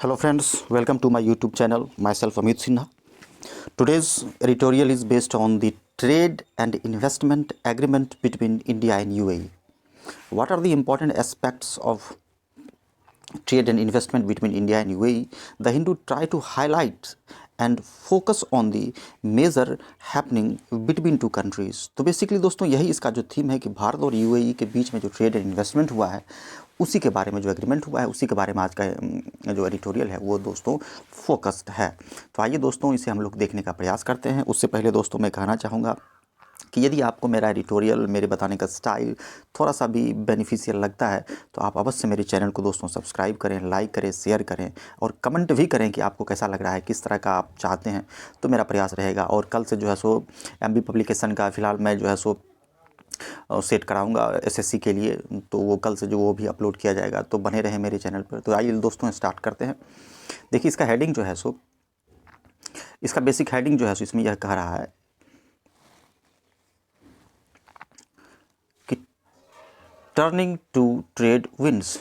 Hello friends, welcome to my YouTube channel. Myself Amit Sinha. Today's editorial is based on the trade and investment agreement between India and UAE. What are the important aspects of trade and investment between India and UAE? The Hindu try to highlight and focus on the measure happening between two countries. तो basically दोस्तों यही इसका जो theme है कि भारत और UAE के बीच में जो ट्रेड एंड इन्वेस्टमेंट हुआ है उसी के बारे में जो एग्रीमेंट हुआ है उसी के बारे में आज का जो एडिटोरियल है वो दोस्तों फोकस्ड है। तो आइए दोस्तों इसे हम लोग देखने का प्रयास करते हैं। उससे पहले दोस्तों मैं कहना चाहूँगा कि यदि आपको मेरा एडिटोरियल मेरे बताने का स्टाइल थोड़ा सा भी बेनिफिशियल लगता है तो आप अवश्य मेरे चैनल को दोस्तों सब्सक्राइब करें, लाइक करें, शेयर करें और कमेंट भी करें कि आपको कैसा लग रहा है, किस तरह का आप चाहते हैं। तो मेरा प्रयास रहेगा। और कल से जो है सो एमबी पब्लिकेशन का फ़िलहाल मैं जो है सो सेट कराऊंगा एसएससी के लिए, तो वो कल से जो वो भी अपलोड किया जाएगा। तो बने रहें मेरे चैनल पर। तो आइए दोस्तों स्टार्ट करते हैं। देखिए इसका हेडिंग जो है सो इसका बेसिक हेडिंग जो है सो इसमें यह कह रहा है कि turning to trade winds.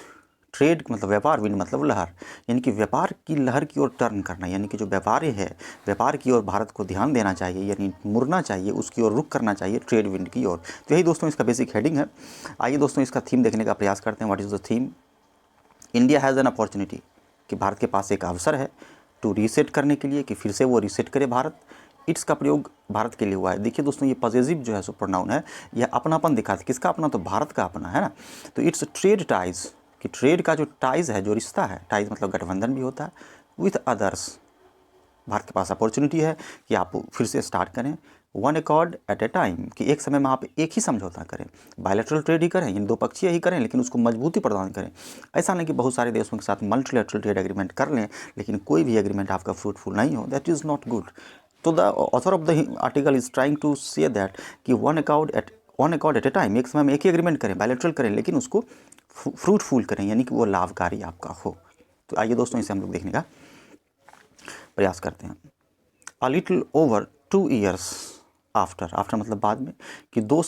Trade मतलब व्यापार, विंड मतलब लहर, यानी कि व्यापार की लहर की ओर टर्न करना, यानी कि जो व्यापारी है व्यापार की ओर भारत को ध्यान देना चाहिए, यानी मुड़ना चाहिए, उसकी ओर रुख करना चाहिए ट्रेड विंड की ओर। तो यही दोस्तों इसका बेसिक हेडिंग है। आइए दोस्तों इसका थीम देखने का प्रयास करते हैं। What is the theme? India has an opportunity, कि भारत के पास एक अवसर है टू रीसेट करने के लिए, कि फिर से वो रीसेट करे भारत। इट्स का प्रयोग भारत के लिए हुआ है। देखिए दोस्तों ये पॉजिटिव जो है सो प्रोनाउन है, यह अपनापन दिखाता है। किसका अपना? तो भारत का अपना है ना। तो इट्स ट्रेड टाइज, कि ट्रेड का जो टाइज है, जो रिश्ता है, टाइज मतलब गठबंधन भी होता है, विथ अदर्स। भारत के पास अपॉर्चुनिटी है कि आप फिर से स्टार्ट करें one accord at a time, कि एक समय में आप एक ही समझौता करें, बायलैटरल ट्रेड ही करें, इन दो पक्षीय ही करें, लेकिन उसको मजबूती प्रदान करें। ऐसा नहीं कि बहुत सारे देशों के साथ मल्टीलैटरल ट्रेड एग्रीमेंट कर लें लेकिन कोई भी एग्रीमेंट आपका फ्रूटफुल नहीं हो। That is not good. तो the author of the article is trying to say that कि one accord at a time, एक समय में एक ही एग्रीमेंट करें, बायलैटरल करें, लेकिन उसको फ्रूटफुल करें, यानी कि वो लाभकारी आपका हो। तो आइए दोस्तों इसे हम लोग देखने का प्रयास करते हैं। A little over 2 years after, after मतलब बाद में, कि 2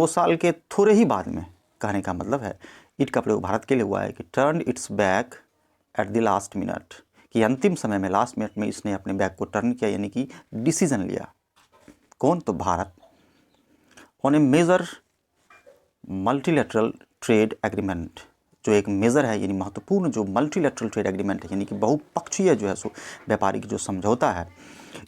साल के थोड़े ही बाद में, कहने का मतलब है इट का प्रयोग भारत के लिए हुआ है कि turn it's back at the last minute, कि अंतिम समय में, लास्ट मिनट में इसने अपने बैक को टर्न किया, यानी कि डिसीजन लिया। कौन? तो भारत। On a major multilateral trade agreement, जो एक मेजर है यानी महत्वपूर्ण जो मल्टीलैटरल ट्रेड एग्रीमेंट है, यानी कि बहुपक्षीय जो है सो व्यापारिक जो समझौता है।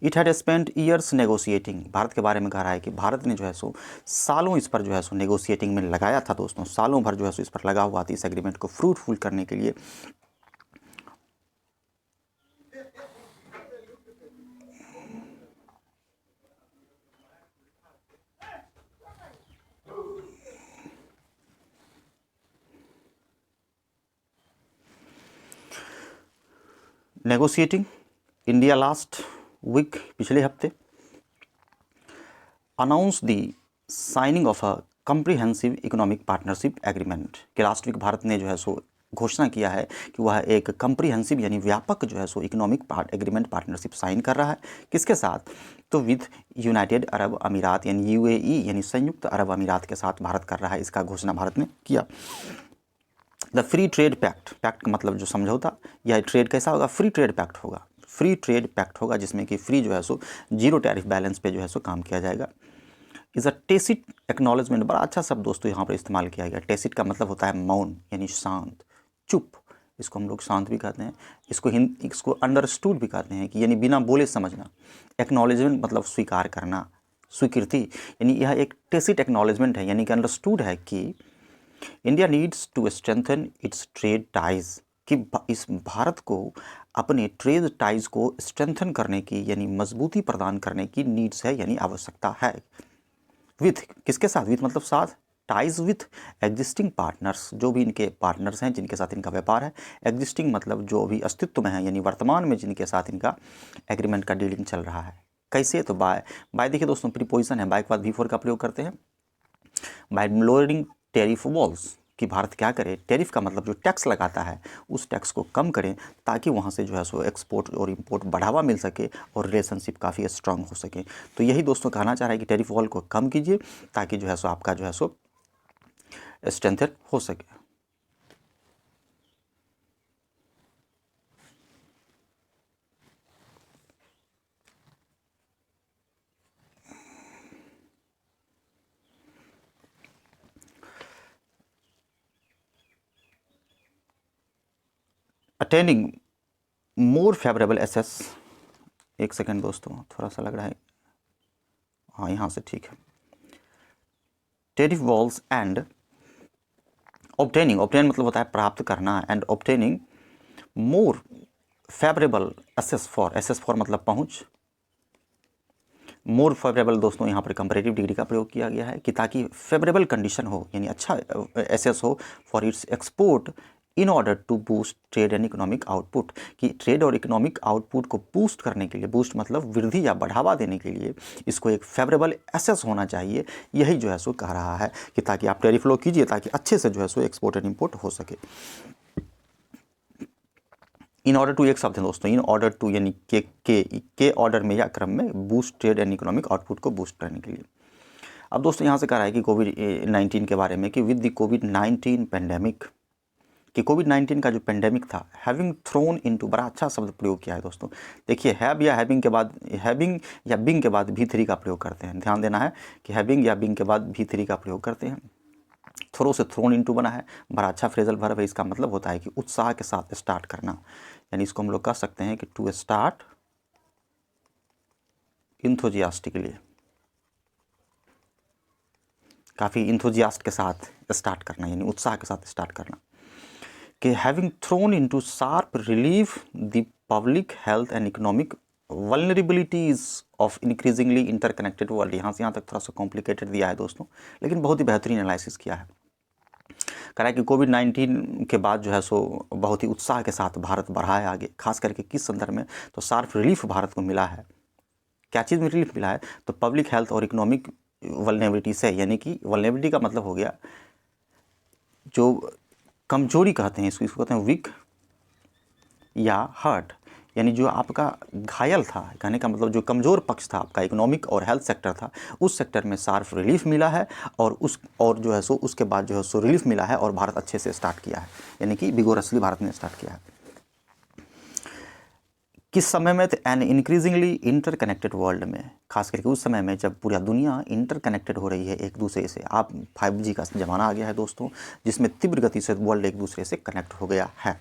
It had spend years negotiating, Bharat के बारे में कह रहा है कि भारत ने जो है सो सालों इस पर जो है सो नेगोशिएटिंग में लगाया था दोस्तों, सालों भर जो है सो इस पर लगा हुआ था इस एग्रीमेंट को फ्रूटफुल करने के लिए। नेगोशिएटिंग इंडिया लास्ट वीक, पिछले हफ्ते, announce the signing of a comprehensive economic partnership agreement, कि लास्ट वीक भारत ने जो है सो घोषणा किया है कि वह एक कम्प्रीहेंसिव यानी व्यापक जो है सो इकोनॉमिक एग्रीमेंट पार्टनरशिप साइन कर रहा है। किसके साथ? तो विद यूनाइटेड अरब अमीरात यानी यूएई, यानी संयुक्त अरब अमीरात के साथ भारत कर रहा है। इसका घोषणा भारत ने किया। The free trade pact, pact का मतलब जो समझौता, यह ट्रेड कैसा होगा? फ्री ट्रेड पैक्ट होगा। फ्री ट्रेड पैक्ट होगा जिसमें कि फ्री जो है सो जीरो टैरिफ बैलेंस पे जो है सो काम किया जाएगा। इज़ अ टेसिट एक्नॉलेजमेंट, बड़ा अच्छा शब्द दोस्तों यहाँ पर इस्तेमाल किया गया। टेसिट का मतलब होता है मौन, यानी शांत, चुप। इसको हम लोग शांत भी कहते हैं, इसको अंडरस्टूड भी कहते हैं, कि यानी बिना बोले समझना। एक्नॉलेजमेंट मतलब स्वीकार करना, स्वीकृति, यानी यह एक टेसिट एक्नॉलेजमेंट है, यानी कि अंडरस्टूड है कि India needs to strengthen its trade ties, कि इस भारत को अपने ट्रेड टाइज को स्ट्रेंथन करने की यानी मजबूती प्रदान करने की नीड्स है, यानी आवश्यकता है। विथ, किसके साथ? विथ मतलब साथ, टाइज विथ एग्जिस्टिंग पार्टनर्स, जो भी इनके पार्टनर्स हैं जिनके साथ इनका व्यापार है। एग्जिस्टिंग मतलब जो भी अस्तित्व में है, यानी वर्तमान में जिनके साथ इनका एग्रीमेंट का डीलिंग चल रहा है। कैसे? तो बाय देखिए दोस्तों प्रीपोजिशन है, बाय के बाद V4 का प्रयोग करते हैं। बाय लोअरिंग टैरिफ वॉल्स, कि भारत क्या करे? टैरिफ का मतलब जो टैक्स लगाता है उस टैक्स को कम करें, ताकि वहाँ से जो है सो एक्सपोर्ट और इंपोर्ट बढ़ावा मिल सके और रिलेशनशिप काफ़ी स्ट्रांग हो सके। तो यही दोस्तों कहना चाह रहा है कि टैरिफ वॉल को कम कीजिए ताकि जो है सो आपका जो है सो स्ट्रेंथन हो सके। अटेनिंग मोर फेवरेबल एसेस, एक सेकेंड दोस्तों, थोड़ा सा लग रहा है, हाँ यहाँ से ठीक है, tariff walls and obtaining, obtain मतलब होता है प्राप्त करना, and obtaining more favourable access for मतलब पहुंच, मोर फेवरेबल दोस्तों यहाँ पर कंपैरेटिव डिग्री का प्रयोग किया गया है कि ताकि फेवरेबल कंडीशन हो, यानी अच्छा एसेस हो for its export in order to boost trade and economic output, कि ट्रेड और इकोनॉमिक आउटपुट को बूस्ट करने के लिए, बूस्ट मतलब वृद्धि या बढ़ावा देने के लिए इसको एक फेवरेबल एसेस होना चाहिए, यही जो है सो कह रहा है कि ताकि आप टेरिफ लो कीजिए ताकि अच्छे से जो है सो एक्सपोर्ट एंड इम्पोर्ट हो सके। इन ऑर्डर टू एक शब्द है दोस्तों, इन ऑर्डर टू यानी के ऑर्डर में या क्रम में boost trade and economic output को बूस्ट करने के लिए। अब दोस्तों यहाँ से कह रहा है कि कोविड-19 के बारे में कि विद द कोविड-19 पेंडेमिक, कि कोविड-19 का जो पेंडेमिक था, हैविंग थ्रोन इनटू, बड़ा अच्छा शब्द प्रयोग किया है दोस्तों। देखिए हैव या हैविंग के बाद, हैविंग या बिंग के बाद भी थ्री का प्रयोग करते हैं, ध्यान देना है कि हैविंग या बिंग के बाद भी थ्री का प्रयोग करते हैं। थ्रो से थ्रोन इनटू बना है, बड़ा अच्छा फ्रेजल वर्ब है, इसका मतलब होता है कि उत्साह के साथ स्टार्ट करना, यानी इसको हम लोग कह सकते हैं कि टू स्टार्ट इंथुजियास्टिकली, काफ़ी इंथुजियास्ट के साथ स्टार्ट करना, यानी उत्साह के साथ स्टार्ट करना। कि having throne into sharp relief the public health and economic vulnerabilities of increasingly interconnected world, यहाँ से यहाँ तक थोड़ा सा कॉम्प्लिकेटेड दिया है दोस्तों, लेकिन बहुत ही बेहतरीन एनालिसिस किया है। कह रहा है कि कोविड-19 के बाद जो है सो बहुत ही उत्साह के साथ भारत बढ़ा है आगे, खास करके किस संदर्भ में, तो शार्प रिलीफ भारत को मिला है। क्या चीज़ में रिलीफ मिला है, तो पब्लिक हेल्थ और इकोनॉमिक वल्नरेबिलिटी से, यानी कि वल्नरेबिलिटी का मतलब हो गया जो कमजोरी कहते हैं, इसको कहते हैं वीक या हर्ट, यानी जो आपका घायल था, कहने का मतलब जो कमज़ोर पक्ष था आपका इकोनॉमिक और हेल्थ सेक्टर था, उस सेक्टर में शार्प रिलीफ मिला है, और जो है सो उसके बाद जो है सो रिलीफ मिला है और भारत अच्छे से स्टार्ट किया है, यानी कि विगोरसली भारत ने स्टार्ट किया है। किस समय में, एन इंक्रीजिंगली इंटरकनेक्टेड वर्ल्ड में, खास करके उस समय में जब पूरा दुनिया इंटरकनेक्टेड हो रही है एक दूसरे से, आप 5G का ज़माना आ गया है दोस्तों, जिसमें तीव्र गति से वर्ल्ड एक दूसरे से कनेक्ट हो गया है।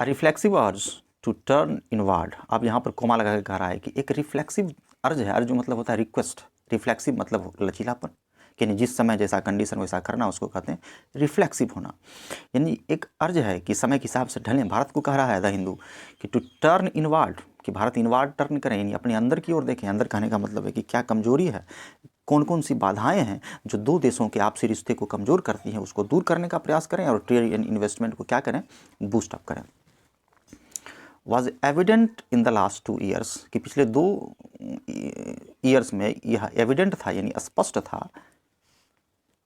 A reflexive urge to turn inward, अब यहाँ पर कोमा लगा के कह रहा है कि एक रिफ्लेक्सिव अर्ज है, अर्ज मतलब होता है रिक्वेस्ट, रिफ्लेक्सिव मतलब लचीलापन, यानी जिस समय जैसा कंडीशन वैसा करना, उसको कहते हैं रिफ्लेक्सिव होना, यानी एक अर्ज है कि समय के हिसाब से ढलें। भारत को कह रहा है द हिंदू कि टू टर्न इनवर्ड, कि भारत इनवर्ड टर्न करें, यानी अपने अंदर की ओर देखें। अंदर कहने का मतलब है कि क्या कमजोरी है, कौन कौन सी बाधाएं हैं जो दो देशों के आपसी रिश्ते को कमज़ोर करती हैं, उसको दूर करने का प्रयास करें, और ट्रेड एंड इन्वेस्टमेंट को क्या करें, बूस्ट अप करें। Was evident in the last 2 years, कि पिछले 2 ईयर्स में यह एविडेंट था, यानी स्पष्ट था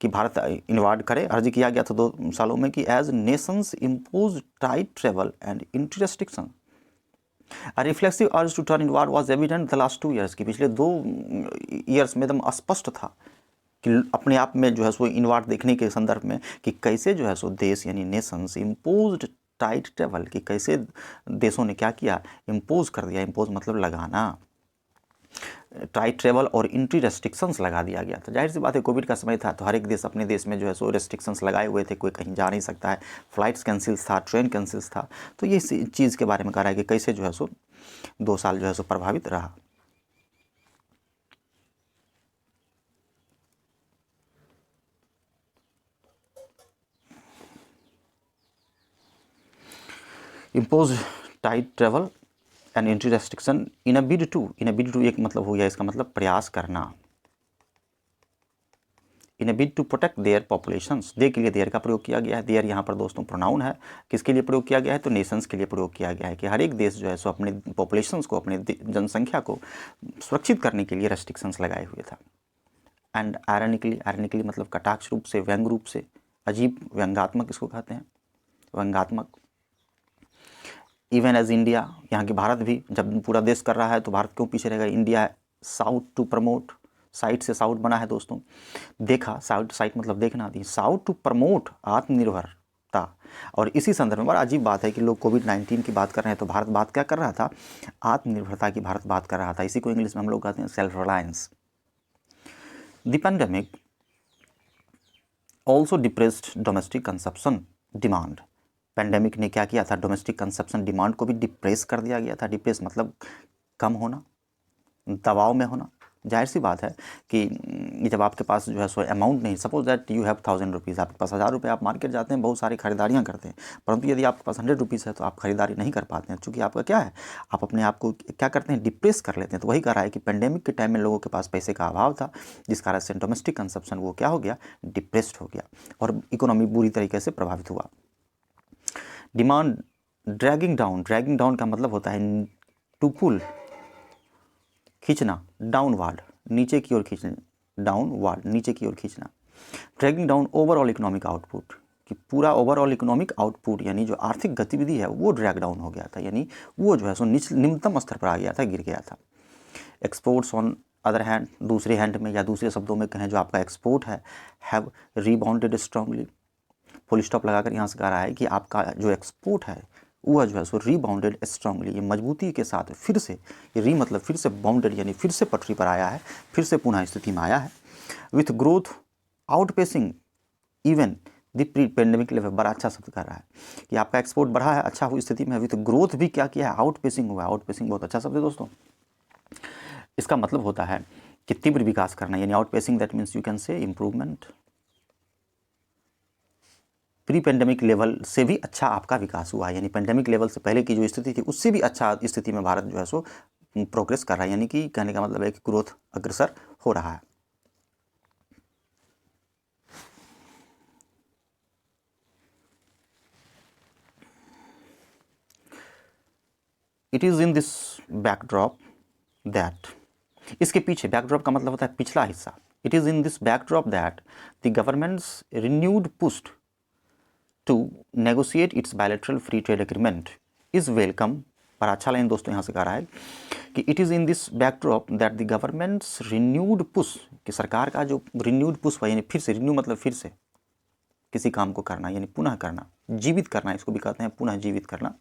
कि भारत इनवार्ड करे, अर्ज किया गया था 2 सालों में कि as nations impose tight travel and entry restriction, a reflexive urge to turn inward was evident the last 2 years, कि पिछले 2 ईयर्स में एकदम स्पष्ट था कि अपने आप में जो है सो इनवार्ड देखने के संदर्भ में कि कैसे जो है सो देश यानी नेशंस इम्पोज्ड टाइट ट्रेवल, कि कैसे देशों ने क्या किया, इम्पोज कर दिया, इम्पोज मतलब लगाना, टाइट ट्रेवल और एंट्री रेस्ट्रिक्शंस लगा दिया गया था। जाहिर सी बात है कोविड का समय था तो हर एक देश अपने देश में जो है सो रेस्ट्रिक्शंस लगाए हुए थे, कोई कहीं जा नहीं सकता है, फ्लाइट्स कैंसिल्स था, ट्रेन कैंसिल्स था, तो ये चीज़ के बारे में कह रहा है कि कैसे जो है सो 2 साल जो है सो प्रभावित रहा। Impose tight travel and entry restriction in a bid to, एक मतलब हो गया, इसका मतलब प्रयास करना, in a bid to protect their populations, दे के लिए देयर का प्रयोग किया गया है। देयर यहाँ पर दोस्तों प्रोनाउन है, किसके लिए प्रयोग किया गया है, तो नेशंस के लिए प्रयोग किया गया है, कि हर एक देश जो है सो अपने पॉपुलेशंस को, अपने जनसंख्या को सुरक्षित करने के लिए रेस्ट्रिक्शंस लगाए हुए था। एंड आयरनिकली मतलब कटाक्ष रूप से, व्यंग रूप से, अजीब, व्यंगात्मक इसको कहते हैं, व्यंगात्मक। इवन एज इंडिया, यहाँ की भारत भी जब पूरा देश कर रहा है तो भारत क्यों पीछे रहेगा, इंडिया साउथ टू प्रमोट, साइट से साउथ बना है दोस्तों, देखा, साउथ साइट मतलब देखना थी, साउथ टू प्रमोट आत्मनिर्भरता। और इसी संदर्भ में बड़ा अजीब बात है कि लोग कोविड-19 की बात कर रहे हैं तो भारत बात क्या कर रहा था, आत्मनिर्भरता की भारत बात कर रहा था, इसी को इंग्लिश में हम लोग कहते हैं self reliance. The pandemic also depressed domestic consumption demand, pandemic ने क्या किया था, डोमेस्टिक कंजप्शन डिमांड को भी डिप्रेस कर दिया गया था। डिप्रेस मतलब कम होना, दबाव में होना। जाहिर सी बात है कि जब आपके पास जो है सो अमाउंट नहीं, suppose that you have 1000 rupees, आपके पास 1000 रुपये, आप मार्केट जाते हैं, बहुत सारी खरीदारियां करते हैं, परंतु यदि आपके पास 100 रुपीज़ है तो आप खरीदारी नहीं कर पाते हैं, चूँकि आपका क्या है, आप अपने आप को क्या करते हैं, डिप्रेस कर लेते हैं। तो वही कह रहा है कि पेंडेमिक के टाइम में लोगों के पास पैसे का अभाव था, जिस कारण से डोमेस्टिक कंजप्शन वो क्या हो गया, डिप्रेस्ड हो गया और इकोनॉमी बुरी तरीके से प्रभावित हुआ। डिमांड ड्रैगिंग डाउन का मतलब होता है टू पुल, खींचना, डाउनवार्ड, नीचे की ओर खींचना, डाउनवार्ड, नीचे की ओर खींचना। Dragging down overall economic output, कि पूरा ओवरऑल इकोनॉमिक आउटपुट यानी जो आर्थिक गतिविधि है वो ड्रैग डाउन हो गया था, यानी वो जो है सो निम्नतम स्तर पर आ गया था, गिर गया था। एक्सपोर्ट्स ऑन अदर हैंड, दूसरे हैंड में या दूसरे शब्दों में कहें, जो आपका एक्सपोर्ट है, हैव रीबाउंडेड स्ट्रांगली। फुल स्टॉप लगाकर यहाँ से कह रहा है कि आपका जो एक्सपोर्ट है वह जो है सो रीबाउंडेड स्ट्रांगली, ये मजबूती के साथ फिर से, ये री मतलब फिर से, बाउंडेड यानी फिर से पटरी पर आया है, फिर से पुनः स्थिति में आया है। With growth outpacing even the pre pandemic level, बड़ा अच्छा शब्द कर रहा है कि आपका एक्सपोर्ट बढ़ा है, अच्छा हुई स्थिति में है। विथ ग्रोथ भी क्या किया है, आउटपेसिंग हुआ है। आउटपेसिंग बहुत अच्छा शब्द है दोस्तों। इसका मतलब होता है कि तीव्र विकास करना, यानी outpacing that means you can say improvement. Pre pandemic level से भी अच्छा आपका विकास हुआ है, यानी पेंडेमिक लेवल से पहले की जो स्थिति थी उससे भी अच्छा स्थिति में भारत जो है सो प्रोग्रेस कर रहा है, यानी कि कहने का मतलब है कि ग्रोथ अग्रसर हो रहा है। It is in this backdrop that, इसके पीछे, बैकड्रॉप का मतलब होता है पिछला हिस्सा। It is in this backdrop that the government's renewed push to negotiate its bilateral free trade agreement is welcome. पर अच्छा लाइन दोस्तों यहाँ से कह रहा है कि it is in this backdrop that the government's renewed push, कि सरकार का जो रिन्यूड पुश हुआ, यानी फिर से, रिन्यू मतलब फिर से किसी काम को करना, यानी पुनः करना, जीवित करना, इसको भी कहते हैं पुनः जीवित करना।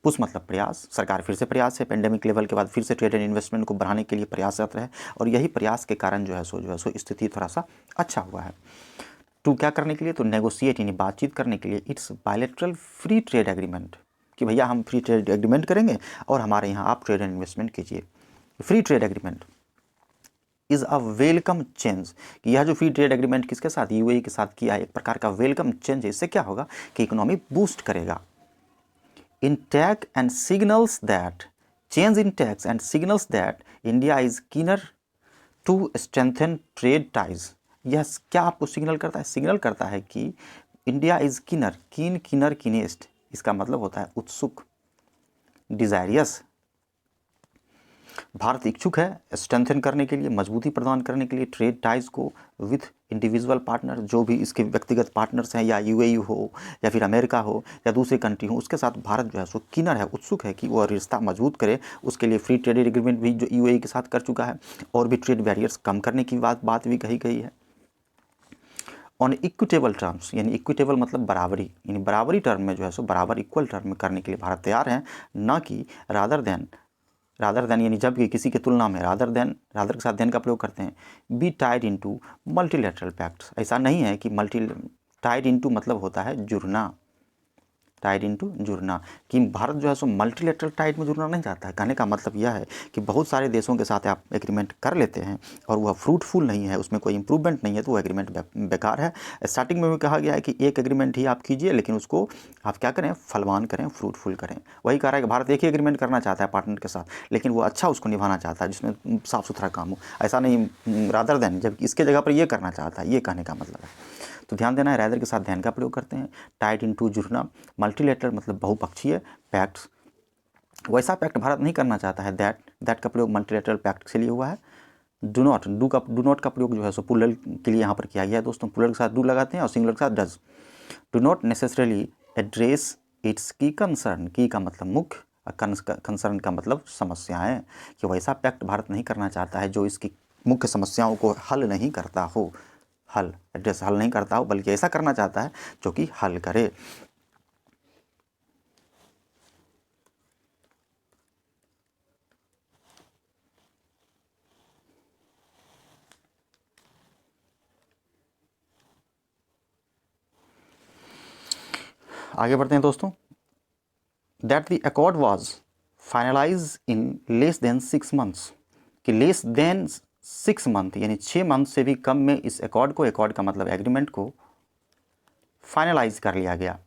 पुश मतलब प्रयास, सरकार फिर से प्रयास है, पेंडेमिक लेवल के बाद फिर से ट्रेड एंड इन्वेस्टमेंट को बढ़ाने के लिए प्रयासरत है, और यही प्रयास के कारण जो है सो स्थिति थोड़ा सा अच्छा हुआ है। टू क्या करने के लिए, तो नेगोशिएट यानी बातचीत करने के लिए it's bilateral free trade agreement, कि भैया हम फ्री ट्रेड एग्रीमेंट करेंगे और हमारे यहाँ आप ट्रेड एंड इन्वेस्टमेंट कीजिए। Free trade agreement is a welcome change, कि यह जो फ्री ट्रेड एग्रीमेंट किसके साथ, यूएई के साथ किया है, एक प्रकार का वेलकम चेंज है। इससे क्या होगा कि इकोनॉमी बूस्ट करेगा। In tag and signals that, change in tax and signals that India is keener to strengthen trade ties. यह क्या आपको सिग्नल करता है, सिग्नल करता है कि इंडिया इज कीनर, कीनर कीनेस्ट, इसका मतलब होता है उत्सुक, डिजायरियस। भारत इच्छुक है स्ट्रेंथन करने के लिए, मजबूती प्रदान करने के लिए ट्रेड टाइज को विथ इंडिविजुअल पार्टनर, जो भी इसके व्यक्तिगत पार्टनर्स हैं, या यूएई हो या फिर अमेरिका हो या दूसरे कंट्री हो, उसके साथ भारत जो है सो कीनर है, उत्सुक है कि वह रिश्ता मजबूत करे। उसके लिए फ्री ट्रेड एग्रीमेंट भी जो यूएई के साथ कर चुका है, और भी ट्रेड बैरियर्स कम करने की बात भी कही गई है। ऑन इक्विटेबल टर्म्स, यानी इक्विटेबल मतलब बराबरी, यानी बराबरी टर्म में जो है सो बराबर इक्वल टर्म में करने के लिए भारत तैयार है, ना कि रादर देन यानी जब कि किसी के तुलना में, रादर के साथ देन का प्रयोग करते हैं। Be tied into multilateral pacts, ऐसा नहीं है कि टाइड इनटू मतलब होता है जुड़ना, टाइड इनटू जुड़ना, कि भारत जो है सो मल्टीलैटरल टाइड में जुड़ना नहीं चाहता है। कहने का मतलब यह है कि बहुत सारे देशों के साथ आप एग्रीमेंट कर लेते हैं और वह फ्रूटफुल नहीं है, उसमें कोई इंप्रूवमेंट नहीं है, तो वो एग्रीमेंट बेकार है। स्टार्टिंग में भी कहा गया है कि एक एग्रीमेंट ही आप कीजिए, लेकिन उसको आप क्या करें, फलवान करें, फ्रूटफुल करें। वही कह रहा है कि भारत एक ही एग्रीमेंट करना चाहता है पार्टनर के साथ, लेकिन वो अच्छा उसको निभाना चाहता है, जिसमें साफ़ सुथरा काम हो, ऐसा नहीं रादर देन, जब इसके जगह पर ये करना चाहता है, ये कहने का मतलब है। तो ध्यान देना है, रैदर के साथ ध्यान का प्रयोग करते हैं। टाइड इनटू जुड़ना, मल्टीलेटरल मतलब बहुपक्षीय, पैक्ट्स, वैसा पैक्ट भारत नहीं करना चाहता है। दैट का प्रयोग मल्टीलेटरल पैक्ट के लिए हुआ है। डू नॉट का प्रयोग जो है सो प्लूरल के लिए यहाँ पर किया गया है दोस्तों। प्लूरल के साथ डू लगाते हैं और सिंगुलर के साथ does. Do not necessarily address it's की कंसर्न, की का मतलब मुख्य, कंसर्न का मतलब समस्याएं, कि वैसा पैक्ट भारत नहीं करना चाहता है जो इसकी मुख्य समस्याओं को हल नहीं करता हो, हल नहीं करता हो, बल्कि ऐसा करना चाहता है जो कि हल करे। आगे बढ़ते हैं दोस्तों। That the accord was finalize in less than 6 months, कि लेस देन 6 मंथ यानी 6 मंथ से भी कम में इस अकॉर्ड को, अकॉर्ड का मतलब एग्रीमेंट को फाइनलाइज कर लिया गया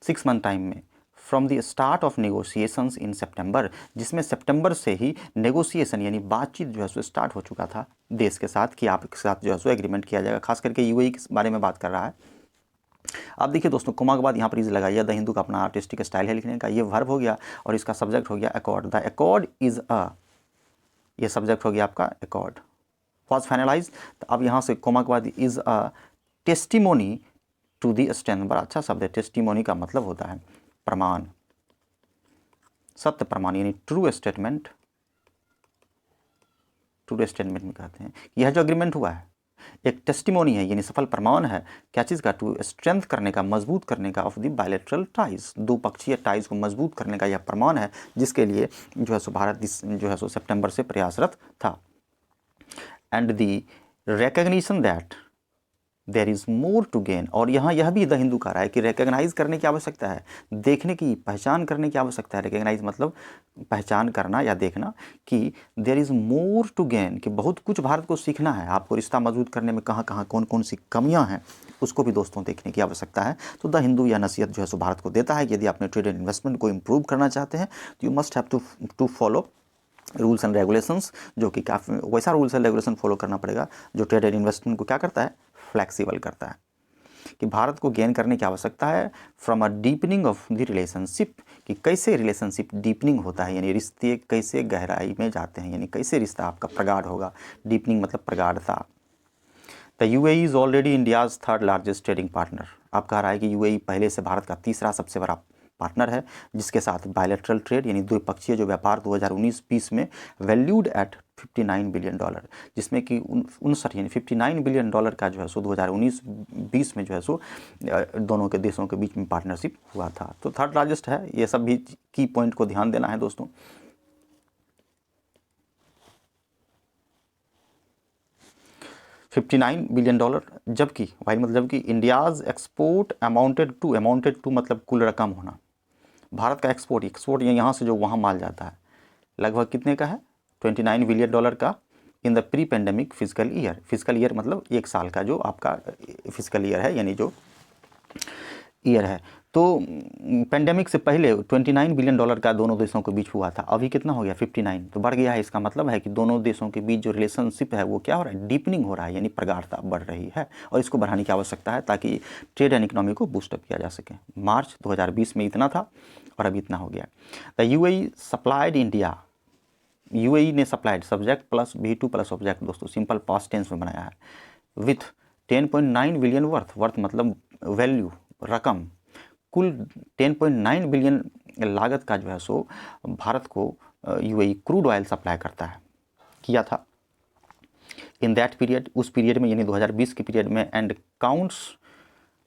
6 मंथ टाइम में, from the start of negotiations in September, जिसमें सितंबर से ही नेगोशिएशन यानी बातचीत जो है सो स्टार्ट हो चुका था देश के साथ कि आपके साथ जो है सो एग्रीमेंट किया जाएगा। खास करके यूएई के बारे में बात कर रहा है। अब देखिए दोस्तों, कोमा के बाद यहाँ पर इज लगाइए, द हिंदू का अपना आर्टिस्टिक स्टाइल है लिखने का, ये वर्ब हो गया और इसका सब्जेक्ट हो गया accord. The accord is a, ये सब्जेक्ट हो गया आपका अकॉर्ड, वॉज फाइनलाइज। तो अब यहाँ से कोमा के बाद is a testimony to the stand, बड़ा अच्छा शब्द है। टेस्टिमोनी का मतलब होता है प्रमाण, सत्य प्रमाण यानी ट्रू स्टेटमेंट। ट्रू स्टेटमेंट में कहते हैं कि यह जो एग्रीमेंट हुआ है एक टेस्टिमोनी है यानी सफल प्रमाण है, क्या चीज़ का, टू स्ट्रेंथ करने का, मजबूत करने का, ऑफ द बायलैटरल टाइज, दो पक्षीय टाइज को मजबूत करने का यह प्रमाण है, जिसके लिए जो है सो भारत जो है सो सितंबर से प्रयासरत था। And the recognition that there is more to gain, और यहाँ यह भी द हिंदू कह रहा है कि रिकग्नाइज करने की आवश्यकता है, देखने की, पहचान करने की आवश्यकता है। रिकग्नाइज मतलब पहचान करना या देखना कि there is more to gain, कि बहुत कुछ भारत को सीखना है। आपको रिश्ता मजबूत करने में कहाँ कहाँ कौन कौन सी कमियाँ हैं उसको भी दोस्तों देखने की आवश्यकता है। तो द हिंदू यह नसीहत जो है सो भारत को देता है कि यदि आपने ट्रेड एंड इन्वेस्टमेंट को इम्प्रूव करना चाहते हैं तो you must have to follow rules and regulations, जो कि काफ़ी वैसा रूल्स एंड रेगुलेशन फॉलो करना पड़ेगा जो ट्रेड एंड इन्वेस्टमेंट को क्या करता है, फ्लैक्सीबल करता है। कि भारत को गेन करने की आवश्यकता है from a deepening of the relationship, कि कैसे रिलेशनशिप डीपनिंग होता है यानी रिश्ते कैसे गहराई में जाते हैं, यानी कैसे रिश्ता आपका प्रगाढ़ होगा। डीपनिंग मतलब प्रगाढ़ता। The UAE is already India's third largest trading partner. आप कह रहा है कि यूएई पहले से भारत का तीसरा सबसे बड़ा पार्टनर है, जिसके साथ बायलैटरल ट्रेड यानी द्विपक्षीय जो व्यापार 2019-20 में वैल्यूड एट $59 बिलियन, जिसमें कि 59 यानी $59 बिलियन का जो है सो 2019-20 में जो है सो दोनों के देशों के बीच में पार्टनरशिप हुआ था। तो थर्ड लार्जेस्ट है। ये सब भी की पॉइंट को ध्यान देना है दोस्तों। $59 बिलियन, जबकि वाइल मतलब जबकि इंडियाज़ एक्सपोर्ट अमाउंटेड टू मतलब कुल रकम होना, भारत का एक्सपोर्ट यहाँ से जो वहाँ माल जाता है लगभग कितने का है, $29 बिलियन का in the pre pandemic physical year मतलब एक साल का जो आपका फिजिकल ईयर है यानी जो ईयर है। तो पेंडेमिक से पहले $29 बिलियन का दोनों देशों के बीच हुआ था, अभी कितना हो गया 59, तो बढ़ गया है। इसका मतलब है कि दोनों देशों के बीच जो रिलेशनशिप है वो क्या हो रहा है, डीपनिंग हो रहा है यानी प्रगाढ़ता बढ़ रही है, और इसको बढ़ाने की आवश्यकता है ताकि ट्रेड एंड इकोनॉमी को बूस्टअप किया जा सके। मार्च 2020 में इतना था और अभी इतना हो गया। The UAE supplied India, UAE ने supplied subject plus V2 plus object दोस्तों सिंपल पास्ट टेंस में बनाया है, विथ 10.9 बिलियन वर्थ मतलब वैल्यू रकम, कुल 10.9 बिलियन लागत का जो है सो भारत को यूएई क्रूड ऑयल सप्लाई करता है, किया था इन दैट पीरियड, उस पीरियड में यानी 2020 के पीरियड में, and counts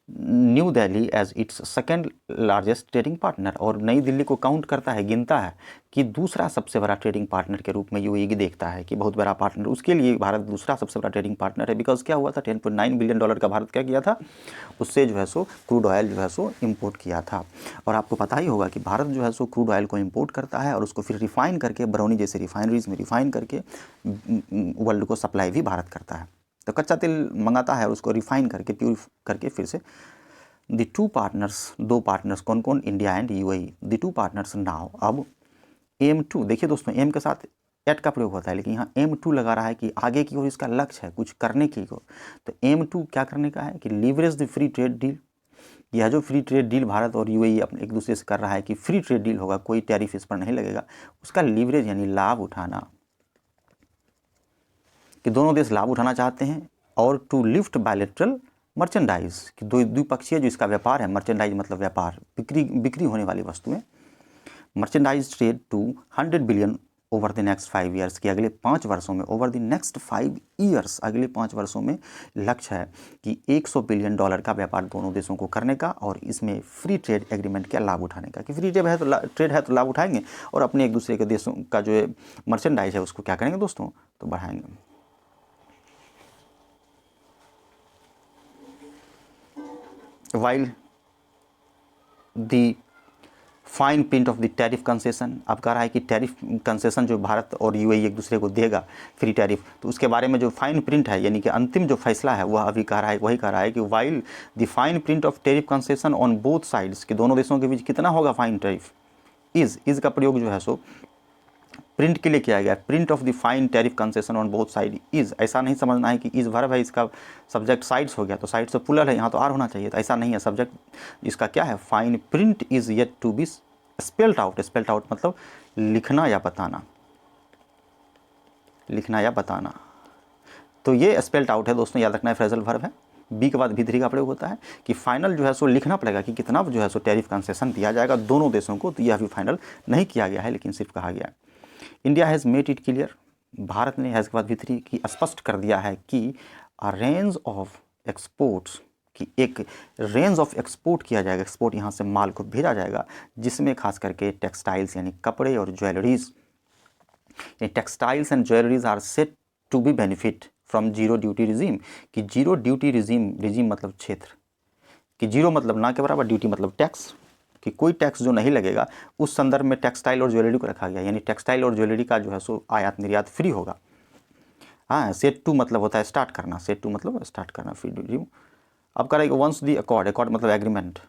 New Delhi as its second largest trading partner, और नई दिल्ली को काउंट करता है, गिनता है कि दूसरा सबसे बड़ा ट्रेडिंग पार्टनर के रूप में यूएई देखता है कि बहुत बड़ा पार्टनर, उसके लिए भारत दूसरा सबसे बड़ा ट्रेडिंग पार्टनर है। बिकॉज क्या हुआ था, $10.9 बिलियन का भारत क्या किया था, उससे जो है सो क्रूड ऑयल जो है सो इम्पोर्ट किया था। और आपको पता ही होगा कि भारत जो है सो क्रूड ऑयल को इम्पोर्ट करता है और उसको फिर रिफाइन करके बरौनी जैसे रिफाइनरीज में रिफाइन करके वर्ल्ड को सप्लाई भी भारत करता है। तो कच्चा तेल मंगाता है और उसको रिफाइन करके प्यूरिफ करके फिर से द टू पार्टनर्स, दो पार्टनर्स कौन कौन, India and UAE, the two partners now, अब M2, देखिए दोस्तों एम के साथ एट का प्रयोग होता है, लेकिन यहाँ M2 लगा रहा है कि आगे की ओर इसका लक्ष्य है कुछ करने की को। तो M2 क्या करने का है कि leverage the free trade deal, यह जो फ्री ट्रेड डील भारत और यूएई अपने एक दूसरे से कर रहा है कि फ्री ट्रेड डील होगा, कोई टैरिफ इस पर नहीं लगेगा, उसका लीवरेज यानी लाभ उठाना, कि दोनों देश लाभ उठाना चाहते हैं, और टू लिफ्ट बायलैटरल मर्चेंडाइज, कि द्विपक्षीय जो इसका व्यापार है, मर्चेंडाइज मतलब व्यापार, बिक्री होने वाली वस्तुएं, merchandise trade to 100 billion over the next 5 years, कि अगले 5 वर्षों में, ओवर द नेक्स्ट 5 ईयर्स, अगले 5 वर्षों में लक्ष्य है कि $100 बिलियन का व्यापार दोनों देशों को करने का, और इसमें फ्री ट्रेड एग्रीमेंट का लाभ उठाने का, कि फ्री ट्रेड है तो लाभ उठाएंगे और अपने एक दूसरे के देशों का जो मर्चेंडाइज है उसको क्या करेंगे दोस्तों, तो बढ़ाएंगे। While the fine print of the tariff concession. अब कह रहा है कि टैरिफ कंसेशन जो भारत और यूएई एक दूसरे को देगा फ्री टैरिफ, तो उसके बारे में जो फाइन प्रिंट है यानी कि अंतिम जो फैसला है वह अभी कह रहा है, वही कह रहा है कि while the fine print of tariff concession on both sides, कि दोनों देशों के बीच कितना होगा फाइन टैरिफ, इज़ का प्रयोग जो है सो प्रिंट के लिए किया गया। Print of the fine tariff concession on both side is, ऐसा नहीं समझना है कि इज़ वर्ब है, इसका सब्जेक्ट साइड्स हो गया तो साइड से पुलर है, यहाँ तो आर होना चाहिए, तो ऐसा नहीं है। सब्जेक्ट इसका क्या है, fine print is yet to be spelled out. Spelled out मतलब लिखना या बताना, लिखना या बताना। तो ये स्पेल्ड आउट है दोस्तों, याद रखना है, फ्रेजल वर्ब है। बी के बाद भी3 का प्रयोग होता है कि फाइनल जो है सो लिखना पड़ेगा कि कितना जो है सो टैरिफ कंसेशन दिया जाएगा दोनों देशों को। तो यह अभी फाइनल नहीं किया गया है, लेकिन सिर्फ कहा गया है। India has made it clear, Bharat ने हैज़ के बाद भी3 की स्पष्ट कर दिया है कि अ रेंज ऑफ एक्सपोर्ट्स, कि एक रेंज ऑफ एक्सपोर्ट किया जाएगा, एक्सपोर्ट यहाँ से माल को भेजा जाएगा, जिसमें खास करके टेक्सटाइल्स यानी कपड़े और jewelleries, textiles and jewelleries are set to be benefit from zero duty regime, कि जीरो ड्यूटी रिजीम मतलब क्षेत्र, कि जीरो मतलब ना के बराबर, ड्यूटी मतलब टैक्स, कि कोई टैक्स जो नहीं लगेगा, उस संदर्भ में टेक्सटाइल और ज्वेलरी को रखा गया, यानी टेक्सटाइल और ज्वेलरी का जो है सो आयात निर्यात फ्री होगा। हाँ, सेट टू मतलब होता है स्टार्ट करना, सेट टू मतलब स्टार्ट करना, फ्री ड्यूटी। अब करेगा वंस दी अकॉर्ड, अकॉर्ड मतलब agreement,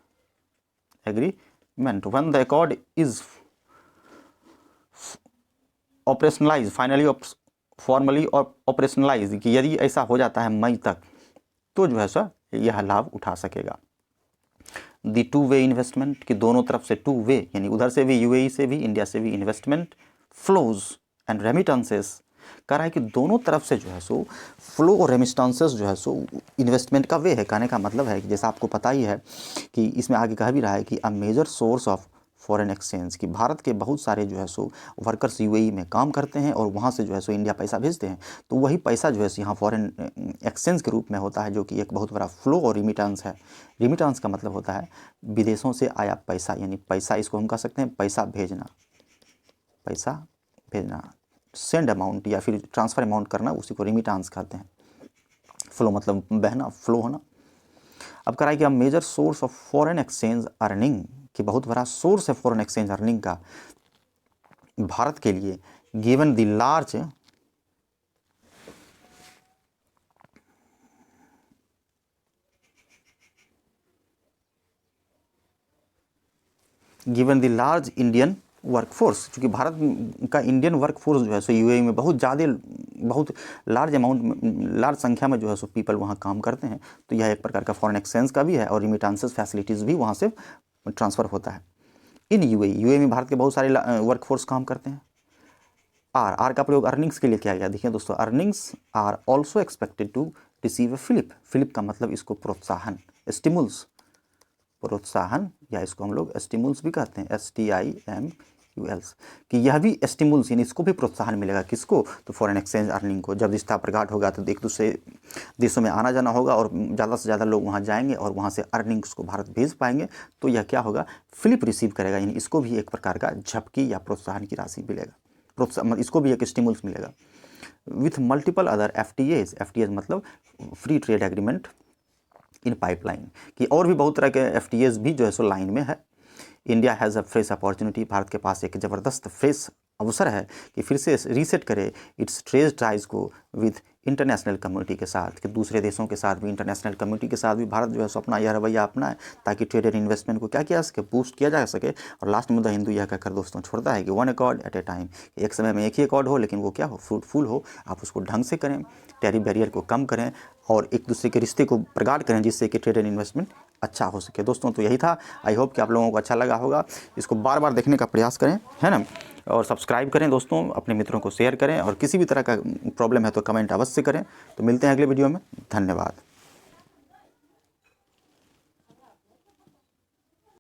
agreement one the accord is operationalize, finally formally और ऑपरेशनलाइज, कि यदि ऐसा हो जाता है मई तक तो जो है सर यह लाभ उठा सकेगा। दी टू वे इन्वेस्टमेंट, कि दोनों तरफ से टू वे यानी उधर से भी यूएई से भी इंडिया से भी इन्वेस्टमेंट फ्लोज एंड रेमिटेंसेस, कह रहा है कि दोनों तरफ से जो है सो फ्लो और रेमिटेंसेस जो है सो इन्वेस्टमेंट का वे है। कहने का मतलब है कि जैसा आपको पता ही है कि इसमें आगे कह भी रहा है कि a major source of foreign exchange, कि भारत के बहुत सारे जो है सो वर्कर्स यूएई में काम करते हैं और वहाँ से जो है सो इंडिया पैसा भेजते हैं, तो वही पैसा जो है सो यहाँ फॉरेन एक्सचेंज के रूप में होता है, जो कि एक बहुत बड़ा फ्लो और रिमिटेंस है। रिमिटेंस का मतलब होता है विदेशों से आया पैसा, यानी पैसा, इसको हम कह सकते हैं पैसा भेजना, पैसा भेजना, सेंड अमाउंट या फिर ट्रांसफ़र अमाउंट करना, उसी को रिमिटेंस कहते हैं। फ्लो मतलब बहना, फ्लो होना। अब कह रहा है कि major source of foreign exchange earning, कि बहुत बड़ा सोर्स है फॉरेन एक्सचेंज अर्निंग का भारत के लिए, given the large Indian workforce, क्योंकि भारत का इंडियन वर्कफोर्स जो है सो यूएई में बहुत ज़्यादा, बहुत लार्ज अमाउंट, लार्ज संख्या में जो है सो पीपल वहाँ काम करते हैं, तो यह एक प्रकार का फॉरेन एक्सचेंज का भी है और रिमिटेंसेस फैसिलिटीज़ भी वहाँ से ट्रांसफ़र होता है। इन यूएई में भारत के बहुत सारे वर्कफोर्स काम करते हैं। आर का प्रयोग अर्निंग्स के लिए किया गया। देखिए दोस्तों, earnings are also expected to receive a fillip का मतलब इसको प्रोत्साहन, स्टिमुल्स, प्रोत्साहन, या इसको हम लोग स्टिमुल्स भी कहते हैं, STIMULS, कि यह भी स्टिमुल्स यानी इसको भी प्रोत्साहन मिलेगा, किसको, तो फॉरेन एक्सचेंज अर्निंग को। जब रिश्ता प्रगाढ़ होगा तो एक दूसरे देशों में आना जाना होगा और ज़्यादा से ज़्यादा लोग वहाँ जाएंगे और वहाँ से अर्निंग्स को भारत भेज पाएंगे, तो यह क्या होगा, फिलिप रिसीव करेगा, यानी इसको भी एक प्रकार का झपकी या प्रोत्साहन की राशि मिलेगा, प्रोत्साहन, इसको भी एक स्टिमुल्स मिलेगा। विथ मल्टीपल अदर FTAs मतलब free trade agreement in pipeline, कि और भी बहुत तरह के FTAs भी जो है सो लाइन में है। India has a fresh opportunity, Bharat के पास एक ज़बरदस्त फ्रेश अवसर है कि फिर से रीसेट करे इट्स ट्रेड टाइज को विद इंटरनेशनल कम्युनिटी के साथ, कि दूसरे देशों के साथ भी, इंटरनेशनल कम्युनिटी के साथ भी भारत जो है सो अपना यह रवैया अपनाए, ताकि ट्रेड एंड इन्वेस्टमेंट को क्या किया जा सके, बूस्ट किया जा सके। और लास्ट में द हिंदू यह कहकर दोस्तों छोड़ता है कि one accord at a time, एक समय में एक ही अकॉर्ड हो, लेकिन वो क्या हो, फ्रूटफुल हो, आप उसको ढंग से करें, टैरिफ बैरियर को कम करें और एक दूसरे के रिश्ते को प्रगाढ़ करें, जिससे कि ट्रेड एंड इन्वेस्टमेंट अच्छा हो सके। दोस्तों तो यही था, आई होप कि आप लोगों को अच्छा लगा होगा। इसको बार बार देखने का प्रयास करें, है ना, और सब्सक्राइब करें दोस्तों, अपने मित्रों को शेयर करें, और किसी भी तरह का प्रॉब्लम है तो कमेंट अवश्य करें। तो मिलते हैं अगले वीडियो में, धन्यवाद।